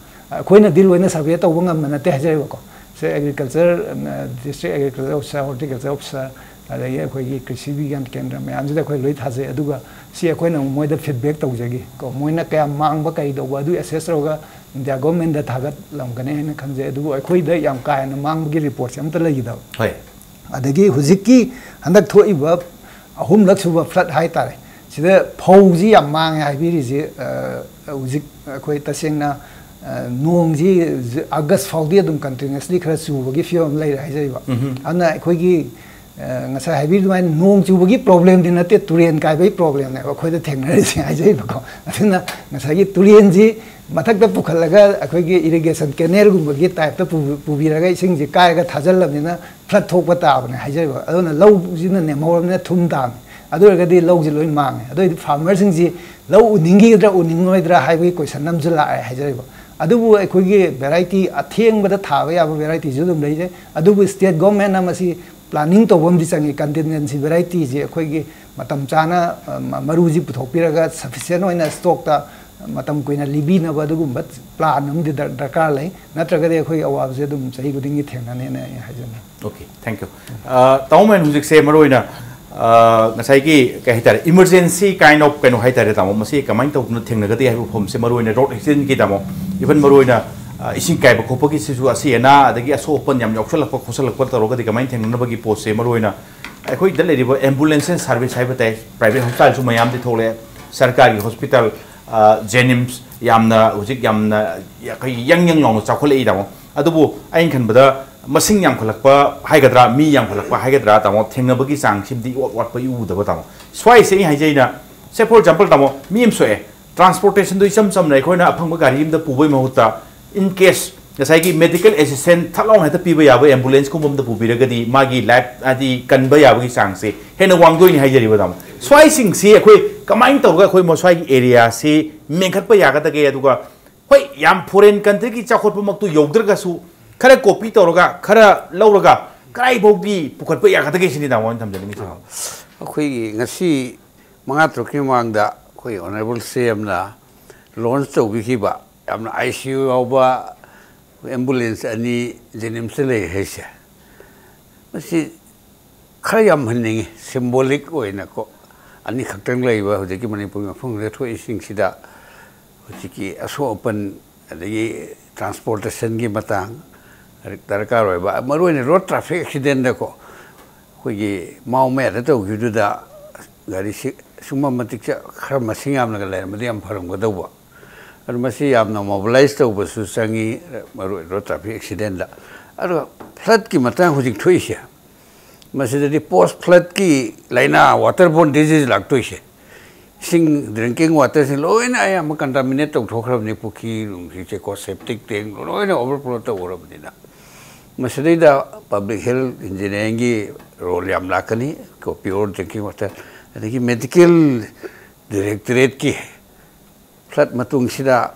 khoi na dil loina survey taw ngam na te hajai ko se agriculture district agriculture officer horticulture officer adagi khoi gi krishi vigyan kendra me amji da khoi loi thajai aduga si khoi na moi da feedback tawjagi ko moina kaya mang ba kai do adu assess roga india government da thagat lamgane na khanje adugo khoi da yam ka na mang gi report am ta lagi da hoi adagi hujiki handak thoi ba ahum lak suba flood hai tare sida phauji yam mang hai bi ri ji hujik khoi taseng na nongji August faudi adum continuously khara subagi fiom lai rai jai ba ana khoi gi ngasa hai bi mai nong chubagi problem din ate turien kai bai problem ne khoi da thengna ri hai jai ba ko aduna ngasa gi turien ji mathak da pukhalaga akhoi gi irrigation canal gum gi type ta pubiraga ising ji kai ga thajal lamina flood thok pa ta ne hai jai ba aduna low ji na ne mawram ne thum dam adu ga di low ji loi mang adu farmer sing ji low uningi dra uningoi dra hai bai question nam jula hai jai ba adubu akhoi gi variety atheng ba da tha ba ya variety ju dum lai je adubu state government na masi planning to bom di changi contingency variety je akhoi gi matam chana maru ji puthok piraga sufficient oina stock ta matam koina libi na ba dugum bat plan am di darkar lai natraga de akhoi awab je dum sahi guding gi thengna ne na hajana okay thank you tawmen hujik se maroina ngasai gi ka hitar emergency kind of kaino haitare tamo masi kamai to na thengna ga de hai phom se maroina road accident gi tamo even maroina ising kai ba khopa gi sisu asi na adagi aso open yam yoksal ko khosal ko to roga di kamai thengna ba gi post se maroina akhoi dal le ribo ambulance service hai batai private hospital su mayam di thole sarkari hospital Jenims yamna hujik yamna kai yang long chakhole i damo adubu ain khan bada masing yam khalakpa haigadra mi yam khalakpa haigadra tamo thengna bagi sang simdi wat pa yu da tamo swai se hai jaina se for example tamo mi em so e transportation do isam sam nai khoina aphang ba gari im da pubai mahuta in case jasai gi medical assistant thalong heta piba ya ba ambulance ko mum da pubira gadi magi life adi kan ba ya ba gi sang se hena wangdoi ni hai jari ba tamo swai sing si akhoi kamain to ga khoi mo swai area si mengkhat pa ya ga ta ge aduga hoi yam foreign country ki chakhot pa mak tu yogdra ga su khara copy to roga khara lawraga kai bogi pukhat pa ya ga ta ge sini da won tham jani ni akhoi ngasi manga trokki mangda khoi honorable cm na launch to bi ba amna ICU ba ambulance ani jenim se le hesha masi khara yam hanning symbolic oina ko ani khaktang lai ba hojiki Manipur ma phung re thoi sing sida hojiki aso open adagi transportation gi matang darkar oi ba maroi road traffic accident da ko hoigi mau me da to gi da gari suma matik cha khar masing am na lai ma diam pharam ga dawa ar masi am na mobilize to ba su sangi maroi road traffic accident da ar flood ki matang hojik thoi sia masih post flood ki laina waterborne disease lagto ise sing drinking water sing loina aya ma contaminate to thokhrab ni pukhi ri che ko septic tank loina overflow to orab dina masih da public health engineering gi role yam lakani ko pure drinking water adagi medical directorate ki flood matung sida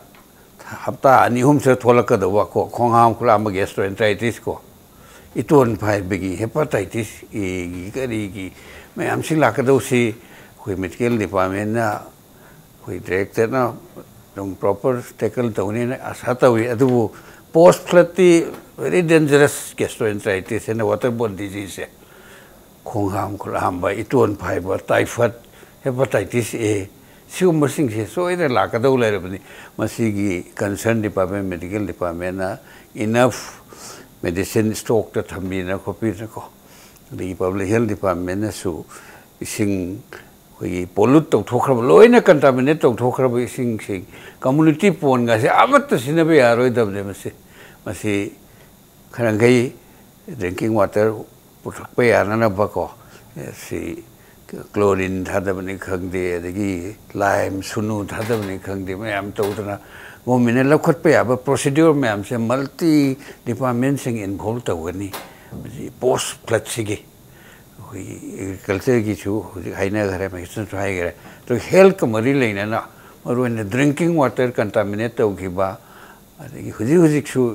hapta ani hum se tholaka da wa ko khongham khula ma gastroenteritis ko iton phai begi hepatitis E gi kari gi me am sing la ka do si khoi medical department na khoi director na dong proper tackle to ni asa ta wi adu post flood very dangerous gastroenteritis and waterborne disease khongham khulam ba iton phai ba typhoid hepatitis A sium sing se so ida la ka do le ni masi gi concerned department medical department na enough medicine stock ta thambi na copy na ko the public health department na su sing hoi pollute to thokhrab loina contaminate to thokhrab sing community pon ga se amat sina be aroi dab de masi kharangai drinking water puthak pe ana na ba ko si chlorine thadabani khangde adagi lime sunu thadabani khangde mayam tawdana momine lakhot pa yaba procedure mayam se multi department sing involved tawani post platsigi agriculture ki chu haina gare ma kitchen try gare to health mari leina na marwen drinking water contaminate tawgiba adagi huji chu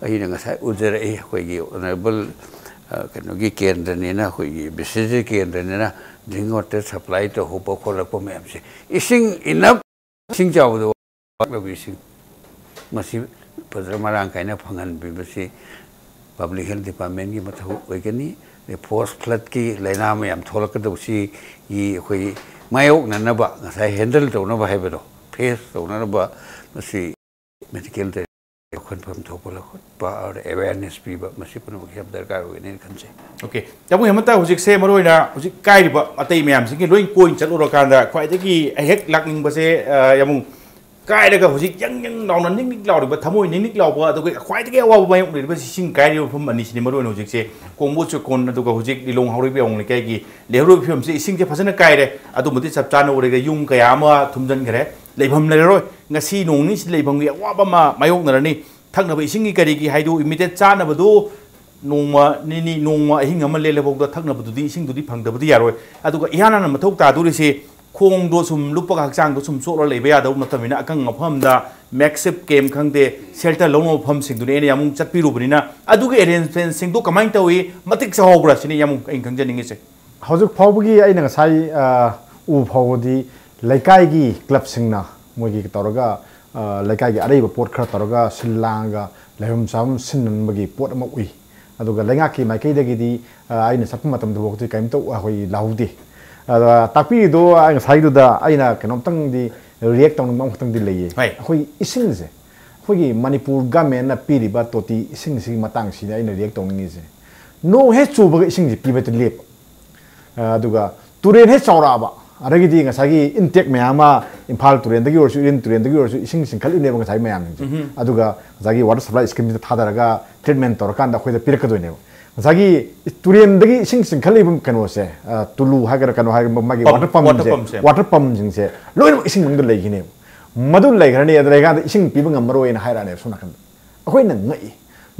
ai na sai ujara ai khoi honorable kanogi kendra nena khoi business kendra nena drinking water supply to hopa kholakpa mayam se ising enough sing jaw do la sing masi padra marang kaina phangan bi basi public health department ki mathu oigani the post flood ki laina mayam tholak do si yi khoi mayok na na ba sai handle to na ba hebado face to na ba masi medical confirm thopola ba awareness bi ba masi pun ki darkar hoine khanse okay tabu hemanta hujik se maroina hujik kai ba atai mayam singi loin point chaluro kanda khwai dagi hek lakning ba se yamung kai daga hujik yang law na ning law ba thamoi ning law ba adu khwai dagi awa ba yong ba sing kai ri phum ani sini maroina hujik se kongbo chu kon adu ga hujik dilong hauri bi ong le kai gi lehro phum se sing je phasana kai re adu muti chap chan ore ga yung kaya ma thumjan gare leibham le roi ngasi nong ni leibham gi awa ba ma mayok na ni thakna ba ising gi kari gi haidu immediate chana ba du nongma ni nongma ahing ama le lebok da thakna ba du di ising du di phang da ba di yaroi adu ga ihana na mathok ta du ri se khong do sum lupa ga chang do sum so lo lebe ya do na tamina akang ngafam da maxip kem khangde shelter lono pham sing du ne yamung chatpi ru bani na adu ge arrangement sing do kamai tawi matik sa hobra sini yamung ing khang janing se haujuk phawgi ai na sai u phawdi laikai gi club singna mogi tawraga laikai gi arei ba pot khara tawraga silanga lehum sam sinan magi pot ma ui aduga lenga ki mai kai dagi di ai na sapma matam do bokti kaim to hoi laudi tapi do ai sai do da ai na kenom tang di react tong mam tang di leye hoi ising se hoi manipur government na piri ba toti ising si matang si ai na react tong ni se no he chu ba ising ji pi ba te lep aduga turen he chaura ba aragi di ngasagi intake mayama imphal turen dagi orsu in turen dagi orsu ising singkhal ine bang sai mayam ni aduga ngasagi water supply scheme ta thadaraga treatment tor kan da khoi da pirak do ne ngasagi turen dagi ising singkhal ibum kano se tulu hagar kano hagar magi water pump jing se loin ising mangdo lei gine madu lei garani adra ga ising pibang amaro ena haira ne suna kan akhoi na ngai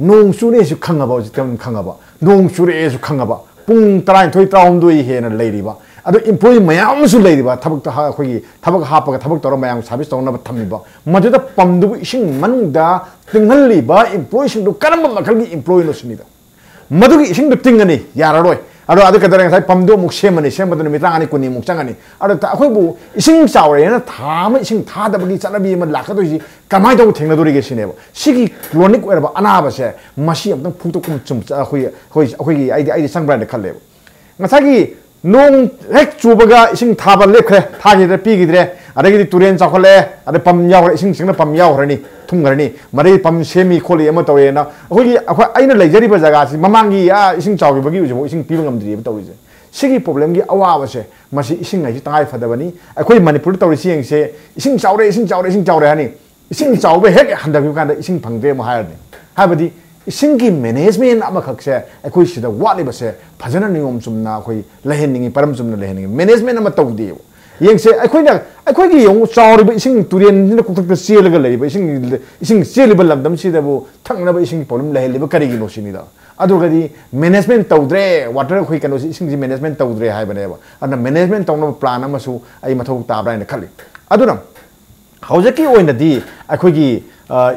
nong su ne su khanga ba jitam khanga ba nong su re su khanga ba pung trai thoi traum doi he na lei ri ba ado employee mayam su lei ba thabak ta khoi thabak hapa ga thabak tor mayam service tawna ba thammi ba majuda pamdu ising manungda tingal li ba employee sing du karam makal gi employee no suni da madu gi ising du tingani yararoi ado adu kadar sai pamdu muk semani semadu mi tangani kuni muk changani ado ta khoi bu ising chawre na thama ising tha da bagi chanabi ma lakado ji kamai do thengna dori ge sine ba sigi chronic era ba ana ba se masi am phung to kum chum khoi gi ai sangbra de khalle ngasagi nong hek chubaga ising thaba lekre thagi de pi gidre adagi turen chakhole ade pam yaw ising singna pam yaw rani thungarani mari pam semi kholi ama tawe na hogi aina leijari ba jaga si mamangi ya ising chawgi bagi ujo ising pi bangam dri ba tawi je sigi problem gi awa ba se masi ising ai tangai fadabani akoi manipur tawi siang se ising chawre hani ising chawbe hek handa bi kan ising phangde ma hayar ni habadi isinggi management ama khakse akoi sida wali ba se phajana ningom chumna akoi leheningi param chumna leheningi management ama tawdi yengse akoi gi yong chawri ba ising turien ni ku thak sel ga lei ba ising sel ba lamdam si da bu thakna ba ising problem leheli ba kari gi no sini da adu ga di management tawdre water khoi kano ising ji management tawdre hai ba ne ba ana management tawna plan ama su ai mathau ta bra ne khali adu nam haujaki oina di akoi gi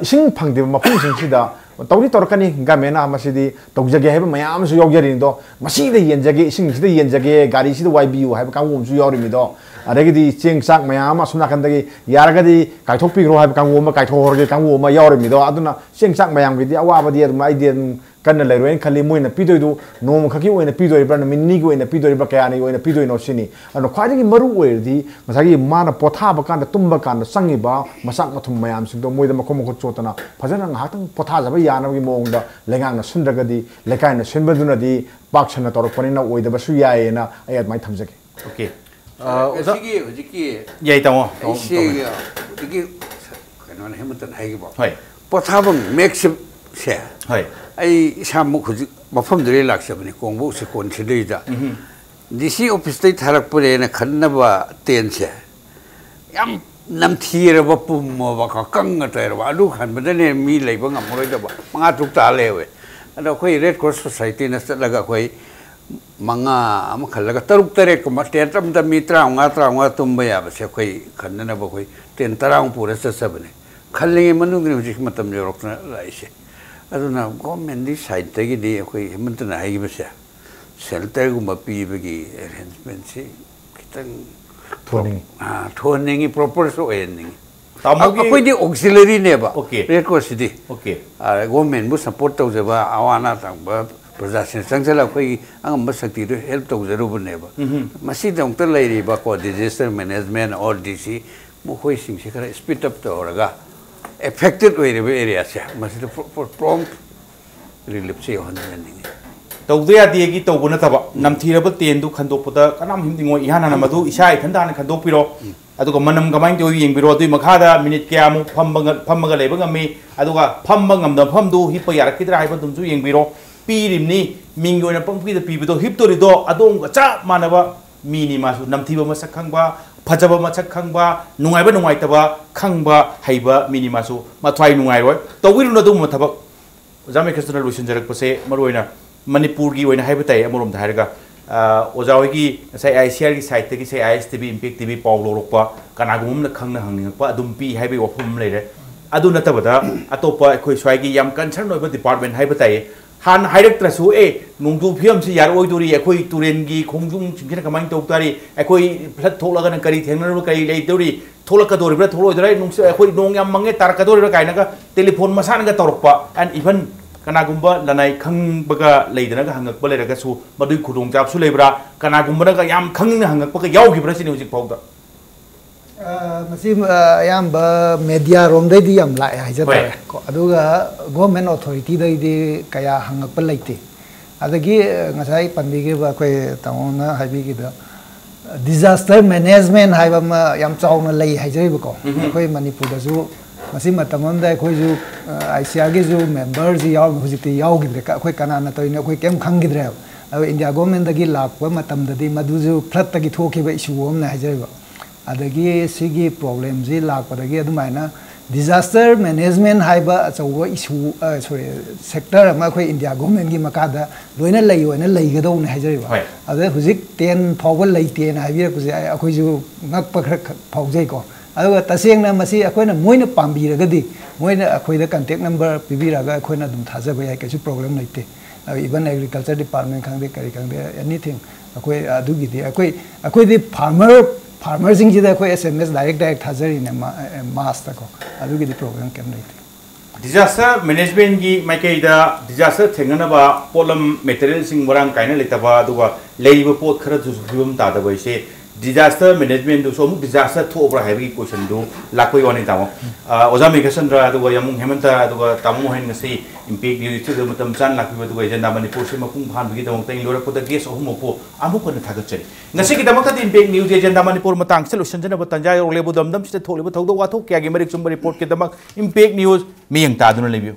ising phangde mapung sing si da tawri torkani gamena masidi tawjage heba mayam su yogjari do masida yenjage ising sida yenjage gari sida YBU heba kangum su yori mi do adagi cheng sak mayam asuna kandagi yaragadi kaithokpi ro heba kangum ma kaithorge kangum ma yori mi do aduna cheng sak mayam gi awabadi ma idien kanna leroen khali moina pidoi du nom khaki oina pidoi bra minni gi oina pidoi bra kayani oina pidoi no sini ano khwaji maru oirdi masagi mana potha ba kan tumba kan sangi ba masak mathum mayam sing do moida makhom ko chotana phajana nghatang potha jaba yana gi mongda lengang na sundragadi lekai na sinbaduna di bakchana torpani na oida ba su yae na ayat mai thamjake okay hojiki yai tawo hojiki kanon hemantan haigi ba hoi potha bang maxim se hoi ai samuk hojik mafam dre laksabani kongbo se kon chidei da DC office tay tharak pure na khanna ba ten se yam nam thira ba pum mo ba ka kang ta ba adu khan ba ne mi lei ba ngam roi da ba manga tuk ta lewe ado khoi red cross society na sa laga khoi manga am khalaga taruk tare ko ma ten tam da mitra nga tum ba ya ba se khoi khanna na ba khoi ten tarang pura sa sabne khalli manung ni jik matam ne rok na lai se adu na government di side ta gi di khoi hemanta na hai ba se shelter gumba pi bagi arrangement se kitang thoning proper so ending akoi di auxiliary ne ba red cross di government bu support tau jaba awana tang ba प्रजासन संगला कोई अंग मसक्ति रो help तो जरूर ने बा मसी दंग त Larry बा को डिजास्टर मैनेजमेंट और डीसी मो कोई सिंग से खरा स्पीड अप तो होगा अफेक्टेड वे एरिया से मसी प्रॉम्प्ट रिलीफ से होने नहीं तो दे आदि की तो गुना तब नमथीरब तेंदु खंदोपदा कनाम हिमदिंगो इहाना न मधु इसा इथंदान खंदोपिरो अदुगा मनम गमाइन तो येंबिरो दुई मखादा मिनिट क्यामु फम्मगा लेबा गमी अदुगा फम्मा ngam फमदु हिप यारकिद्रा हाइबा तुमजु येंबिरो पीरिमनी मिंगोना पंपी पीबदो हिप्तोरिदो अदोंग चा मानबा मीनी मासु नमथीबा मसक खंगबा फजबा मसक खंगबा नुंगाइबा नुंगाइतबा खंगबा हाइबा मिनी मासु मथ्वाइ नुंगाइरोय तौगिरुना दुम थबक जामे खस्तना लोशन जरकपसे मरोइना मणिपुर की ओइना हाइबा ताय अमरोम धारगा ओजावई की साइ आईसीआर की साइट की साइ आईएसटीवी इंपैक्ट टीवी पावलोरकपा कनागुमना खंगना हंगपा अदुम पी हाइबे वफम लेरे अदु नतबदा अतोपा अखोइ स्वाइगी याम कंसर्न ओइबा डिपार्टमेंट हाइबा ताय हान हाइरक्त्रसु नोंदु फियम से यारोइदोरी अखोइ तुरेनगी खोंजुंग चिंखिना कमाइन तौतारी अखोइ फ्लड थोलगना करी थेंगनरु करी लेदोरी थोलकदोरिब्रा थोलोइदरा नोंसे अखोइ नोंग याम मंगे तारकदोरिब्रा काइनागा टेलीफोन मसानगा तौरकपा एंड इवन कनागुम्बा लनाइ खंगबगा लेदनागा हंगकपा लेरगासु मदुइ खुदोंग जाबसु लेब्रा कनागुम्बनागा याम खंगना हंगकपा यावगिब्रा सिनि हुजिक फाउदा मसी याम ब मीडिया रोम दे दी याम लाय हाइजता को अदुगा गवर्नमेंट अथॉरिटी दे दी कया हंगकपा लेते अदगी ngasai panbige ba koi taona haibigi da disaster management haiba ma yam chauna lei haijai ba ko koi manipur da ju masi matamam da koi ju ICAR ge ju members yaw hujiti yaw gi ka koi kana na toina koi kem khangi dre India government da gi lakwa matam da di madu ju flat ta gi thoki ba issue om na haijai ba adagi sigi problem ji lakpa da gi adumaina disaster management haiba achawa issue sorry sector ma koi India government gi makada loina lei oina lei ga do na haijai ba ade hujik 10 phawal lei te na haibira ku ji akoi ju ngak pa khra phawjai ko aduga taseng na masi akoi na moina pambi ra ga di moina akoi da contact number pibira ga akoi na dum thaja ba yai ka su problem leite even agriculture department khangde kari khangde anything akoi adu gi di akoi di farmers sing jida ko SMS direct thazari ne mass ta ko adu gi di program kem nei disaster management gi maikaida disaster thengana ba problem material sing warang kaina letaba aduga leiba pot khara ju bim ta da bai se disaster management du so mu disaster thobra heavy question du lakoi wani tamo oja MEGHACHANDRA aduga yamung HEMANTA aduga tamu MOHEN ngasi impact du chu matam chan lakwi aduga agenda Manipur se mapung phan bi dong teng lora poda guest ohum po amu kon thagachari ngasi ki damak ta impact news agenda Manipur matang solution jana batanja lebu dam dam se thole bu thogdo wa thok kya gi marik sum report ke damak impact news miyang ta dun lebiu